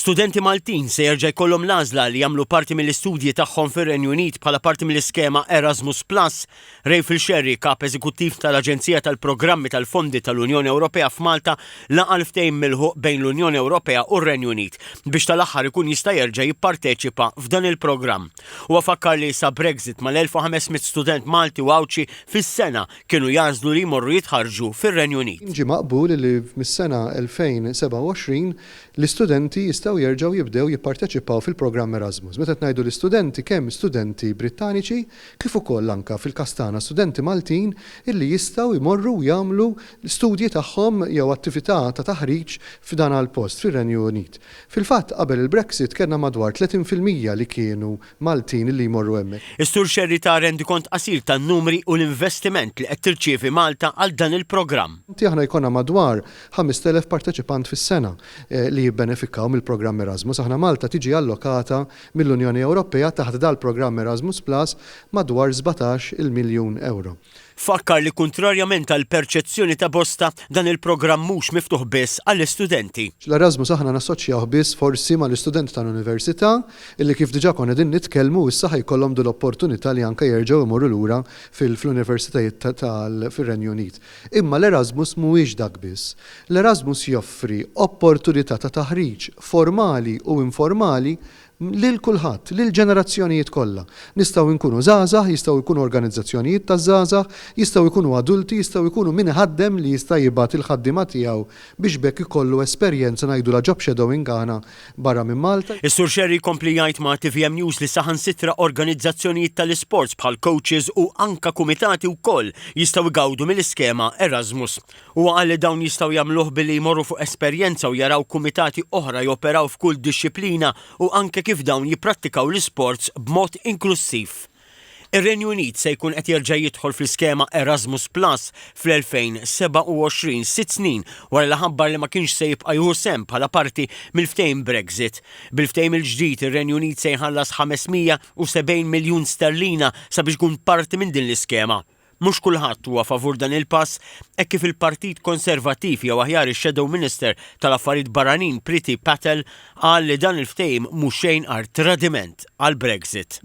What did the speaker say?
Studenti Maltin se jerġa' jkollhom l-għażla li jagħmlu parti mill-istudji tagħhom fir-Renju Unit bħala parti mill-iskema Erasmus Plus. Fir-Renju, kap eżekuttiv tal-Aġenzija tal-Programmi tal-Fondi tal-Unjoni Ewropea f'Malta laqa ftehim milħuq bejn l-Unjoni Ewropea u r-Renju Unit biex tal-aħħar ikun jista' jerġa' jipparteċipa f'dan il-programm. Huwa fakkar li sa Brexit mal-1500 student Malti u Awċi fis-sena kienu jażlu li jmorru jitħarġu fir-Renju Unit. Ġi maqbul li mis-sena 2027 l-istudenti jistgħu jerġgħu jibdew jipparteċipaw fil-programm Erasmus. Meta ngħidu l-istudenti kemm studenti Brittaniċi kif ukoll anke fil-Kastana studenti Maltin illi jistgħu jmorru jagħmlu l-studji tagħhom jew attività ta' taħriġ f'dan għall-post fir-Renju Unit. Fil-fatt qabel il-Brexit kellna madwar 30% li kienu Maltin illi jmorru hemmhekk. Is-Sur Xerri ta' rendikont qasir tan-numri u l-investiment li qed tirċievi Malta għal dan il-programm. Aħna jkollna madwar 5,000 parteċipant fis-sena li jibbenefikaw mill-programm Erasmus. Aħna Malta tiġi allokata mill-Unjoni Ewropea taħt dal-programm Erasmus Plus madwar 17 miljun euro. Fakkar li kontrarjament għal perċezzjoni ta' bosta dan il-programm mhux miftuħ biss għall-istudenti. L-Erasmus aħna nassoċjaw biss forsi mal-istudenti tal-Università illi kif diġà konna din nitkellmu issa ħajkollhom l-opportunità li anke jerġgħu jmorru lura fil-Universitajiet fir-Renju Unit. Imma l-Erasmus mhuwiex dak biss. L-Erasmus joffri opportunità ta' taħriġ formali u informali lil kulħadd, lil ġenerazzjonijiet kollha. Nistgħu nkunu żgħażagħ, jistgħu jkunu organizzazzjonijiet taż-żgħażagħ, jistgħu jkunu adulti, jistgħu jkunu min ħaddem li jista' jibgħat il-ħaddiema tiegħu biex bekk ikollu esperjenza ngħidula job shadowing għana barra minn Malta. Is-Sur Xerri jkompli jgħid ma' TVM News li saħansitra organizzazzjonijiet tal-isports bħal coaches u anka kumitati wkoll jistgħu jgawdu mill-iskema Erasmus. Huwa qal li dawn jistgħu jagħmluh billi jmorru fuq esperjenza u jaraw kumitati oħra joperaw f'kull disċiplina u anke kif dawn jipprattikaw l-isports b'mod inklusiv. Ir-Renju Unit se jkun qed jerġa' jidħol fl-iskema Erasmus Plus fl-2027 6 snin wara li ħabbar li ma kienx se jibqa' jieħu sehem bħala parti mill-ftehim Brexit. Bil-ftehim il-ġdid ir-Renju Unit se jħallas 570 miljun sterlina sabiex jkun parti minn din l-iskema. Mhux kulħadd huwa favur dan il-pass hekk kif il-Partit Konservattiv jew aħjar ix-Shadow Minister tal-Affarijiet Barranin Priti Patel qal li dan il-ftehim mhux xejn għar tradiment għall-Brexit.